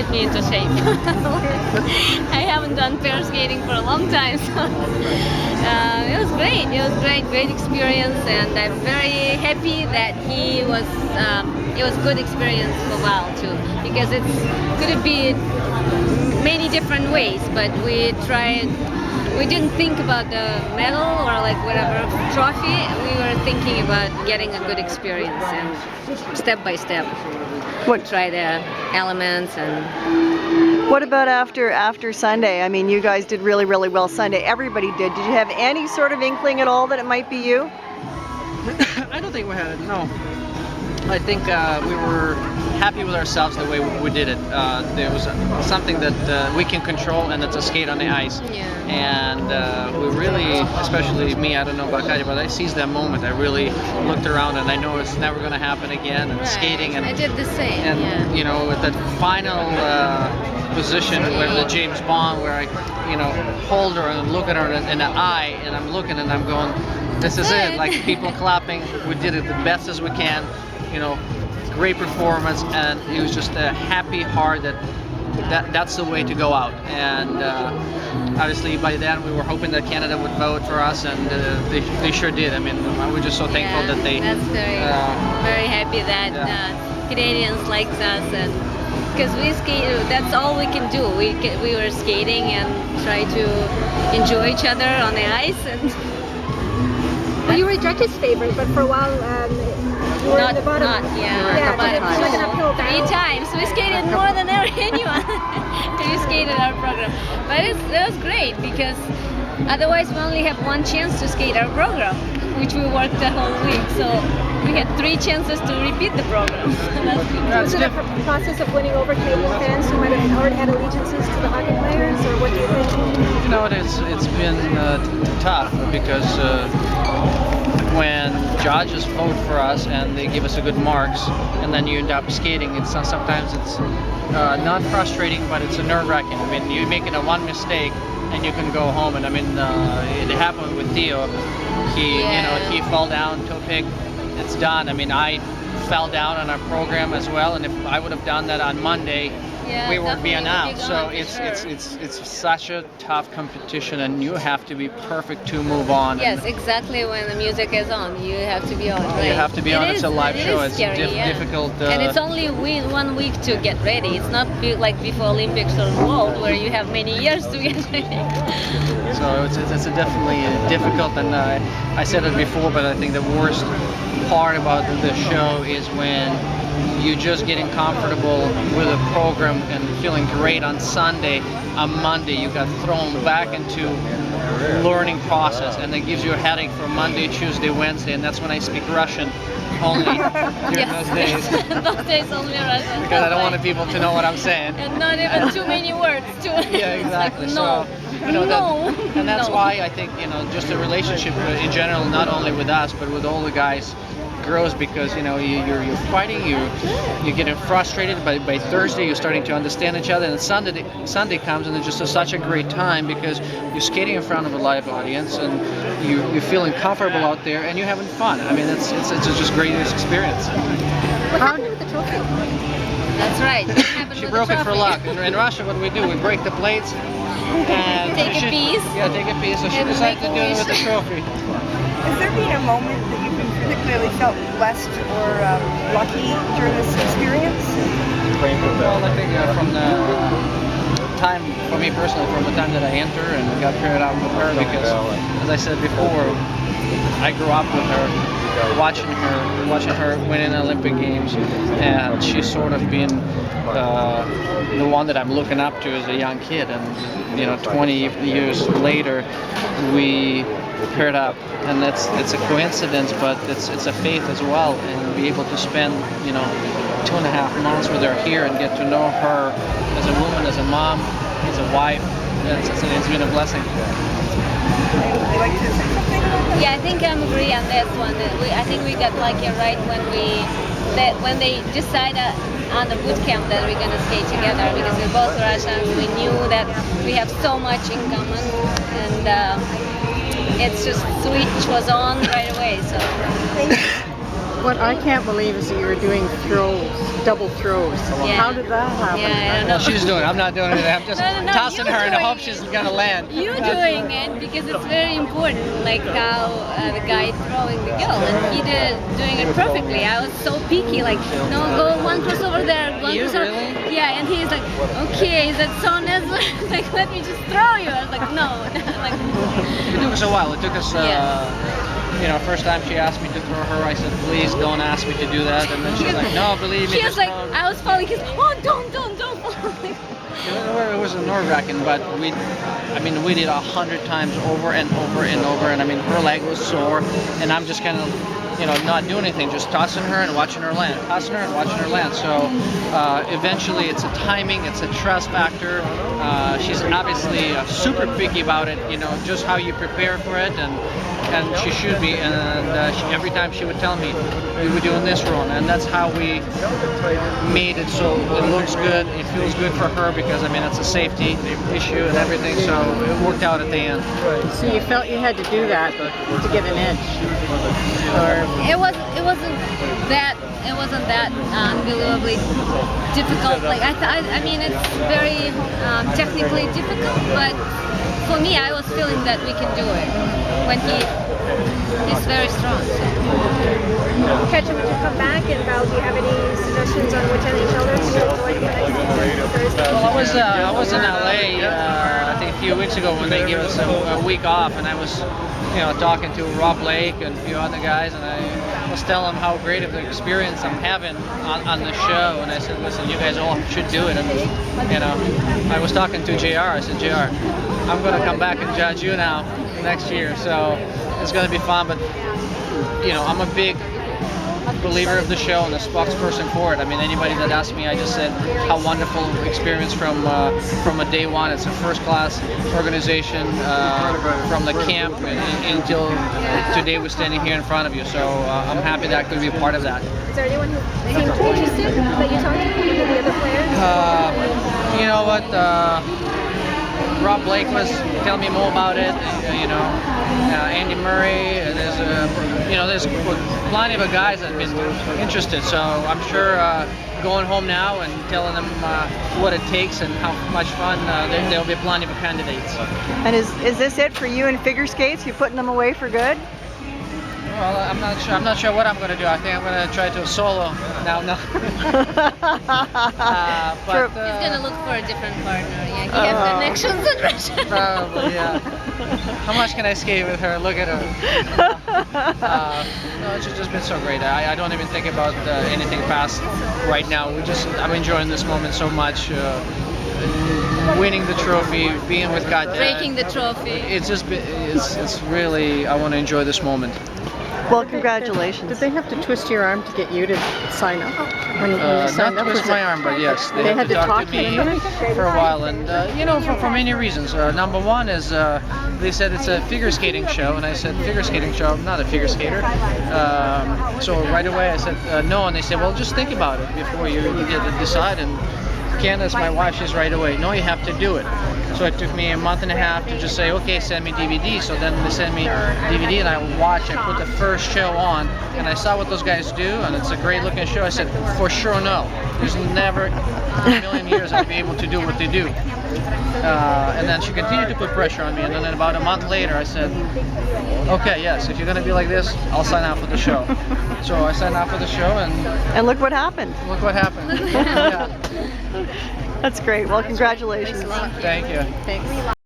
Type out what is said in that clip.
get me into shape. I haven't done pair skating for a long time, so it was great. It was great experience, and I'm very happy that he was. It was good experience for Val too, because it's could be many different ways, but we tried. We didn't think about the medal or like whatever trophy. We were thinking about getting a good experience and step by step. Try the elements and. What about after Sunday? I mean, you guys did really well Sunday. Everybody did. Did you have any sort of inkling at all that it might be you? I don't think we had it. No. I think we were happy with ourselves the way we did it. There was something that we can control, and that's a skate on the ice. Yeah. And we really, especially me, I don't know about Katia, but I seized that moment. I really looked around, and I know it's never going to happen again. And skating, and I did the same. And yeah. you know, with that final position where the James Bond, where I, hold her and look at her in the eye, and I'm looking and I'm going, this is it. Like people clapping. We did it the best as we can. Great performance, and it was just a happy heart that's the way to go out. And obviously by then we were hoping that Canada would vote for us, and they sure did. I mean, we're just so thankful that they. That's very happy that Canadians like us, and because we skate, that's all we can do. We were skating and try to enjoy each other on the ice, and. Well, you were judges' favorite, but for a while you were in the bottom. Yeah, like an uphill battle. 3 times. We skated more than anyone. We skated our program, but it was great because otherwise we only have 1 chance to skate our program, which we worked the whole week. So we had 3 chances to repeat the program. Was it a process of winning over Canadian fans who might have already had allegiances to the hockey players, or what do you think? It's been tough because when judges vote for us and they give us a good marks, and then you end up skating, sometimes it's not frustrating, but it's a nerve-wracking. I mean, you're making a 1 mistake and you can go home. And I mean, it happened with Theo. He fell down, toe pick. It's done. I mean, I fell down on our program as well, and if I would have done that on Monday, we would be out. So it's such a tough competition, and you have to be perfect to move on. Yes, exactly. When the music is on, you have to be on. Right? You have to be on. It's a live show. It's scary, difficult. And it's only 1 week to get ready. It's not like before Olympics or World, where you have many years to get ready. So it's definitely difficult, and I said it before, but I think the worst part about the show is when you're just getting comfortable with a program and feeling great on Sunday. On Monday, you got thrown back into learning process, and it gives you a headache for Monday, Tuesday, Wednesday, and that's when I speak Russian only during those days. Those days only Russian. Because I don't want people to know what I'm saying. And not even too many words. Yeah, exactly. Like, no. And that's why I think just a relationship in general, not only with us but with all the guys, grows, because you're fighting, you're getting frustrated, but by Thursday you're starting to understand each other, and Sunday comes, and it's just such a great time because you're skating in front of a live audience, and you're feeling comfortable out there, and you're having fun. I mean, it's just great experience. What happened with the trophy? That's right. She broke it for luck. In Russia, what we do, we break the plates and take a piece. Yeah, take a piece. So she decided to do it with the trophy. Has there been a moment that you've particularly felt blessed or lucky during this experience? Well, I think from the time, for me personally, from the time that I entered and got paired up with her, because as I said before, I grew up with her, watching her winning Olympic Games, and she's sort of been the one that I'm looking up to as a young kid. And 20 years later, we paired up, and it's a coincidence, but it's a faith as well. And be able to spend 2.5 months with her here and get to know her as a woman, as a mom, as a wife, it's been a blessing. Would you like to say something? Yeah, I think I'm agree on this one. I think we got lucky, right, when they decided on the boot camp that we're gonna skate together, because we're both Russians. We knew that we have so much in common, and it's just switch was on right away. So. What I can't believe is that you were doing throws, double throws. Yeah. How did that happen? Yeah, I don't know. Well, she's doing it. I'm not doing it. I'm just No, tossing you're her in the doing hope it. she's gonna land. You doing it because it's very important, like how the guy throwing the girl, and he did doing it perfectly. I was so picky, like, no, go one cross over there, one You cross over. really? Yeah, and he's like, okay, is that so necessary? Like, let me just throw you. I was like, no, like, It took us a while. It took us, you know, first time she asked me to throw her, I said, please don't ask me to do that. And then she's like, no, believe me. he was just like, throw. I was falling. He's, oh, don't fall. It was nerve-wracking, but I mean, we did 100 times over and over and over, and I mean, her leg was sore, and I'm just kind of, you know, not doing anything, just tossing her and watching her land, tossing her and watching her land. So eventually, it's a timing, it's a trust factor. She's obviously super picky about it, you know, just how you prepare for it, and she should be. And every time she would tell me, we were doing this wrong, and that's how we made it so it looks good, it feels good for her, because I mean it's a safety issue and everything, so it worked out at the end. So you felt you had to do that to get an edge? Or It wasn't that unbelievably difficult. Like I mean, it's very technically difficult, but for me, I was feeling that we can do it when he's very strong. Katia, would you come back? And Val, do you have any suggestions on which NHL to avoid for next season? Thursday? Well, I was in LA I think a few weeks ago when they gave us a week off, and I was, you know, talking to Rob Blake and a few other guys, and I was telling them how great of an experience I'm having on the show, and I said, listen, you guys all should do it. And you know, I was talking to JR. I said, JR, I'm going to come back and judge you now next year, so it's going to be fun. But you know, I'm a big believer of the show and a spokesperson for it. I mean, anybody that asks me, I just said how wonderful experience from a day one. It's a first-class organization from the camp until today we're standing here in front of you. So I'm happy that I could be a part of that. Is there anyone who seemed interested that you talked to? Any of the other players? You know what? Rob Blake was telling me more about it. You know, Andy Murray. There's plenty of guys that have been interested. So I'm sure going home now and telling them what it takes and how much fun, there'll be plenty of candidates. And is this it for you in figure skates? You putting them away for good? Well, I'm not sure what I'm going to do. I think I'm going to try to solo now. No. But He's gonna look for a different partner. Yeah, he has connections in Russia. probably, yeah. How much can I skate with her? Look at her. No, it's just been so great. I don't even think about anything past right now. I'm enjoying this moment so much. Winning the trophy, being with Katia. Breaking the trophy. It's really, I want to enjoy this moment. Well, congratulations. Did they have to twist your arm to get you to sign up? When you Not signed up? twist my arm, but yes, they They had to talk to you me in a minute? for a while, and you know, for many reasons. Number one is they said it's a figure skating show, and I said figure skating show. I'm not a figure skater. So right away I said no, and they said, well, just think about it before you decide. And Candace, my wife, she's right away, no, you have to do it. So it took me a month and a half to just say, okay, send me DVD. So then they send me DVD, and I watch. I put the first show on, and I saw what those guys do, and it's a great looking show. I said, for sure, no. There's never in a million years I'd be able to do what they do. And then she continued to put pressure on me, and then about a month later I said, okay, yes, if you're going to be like this, I'll sign up for the show. So I signed up for the show, and look what happened. look what happened. Yeah. That's great. Well, congratulations. Thank you. Thanks.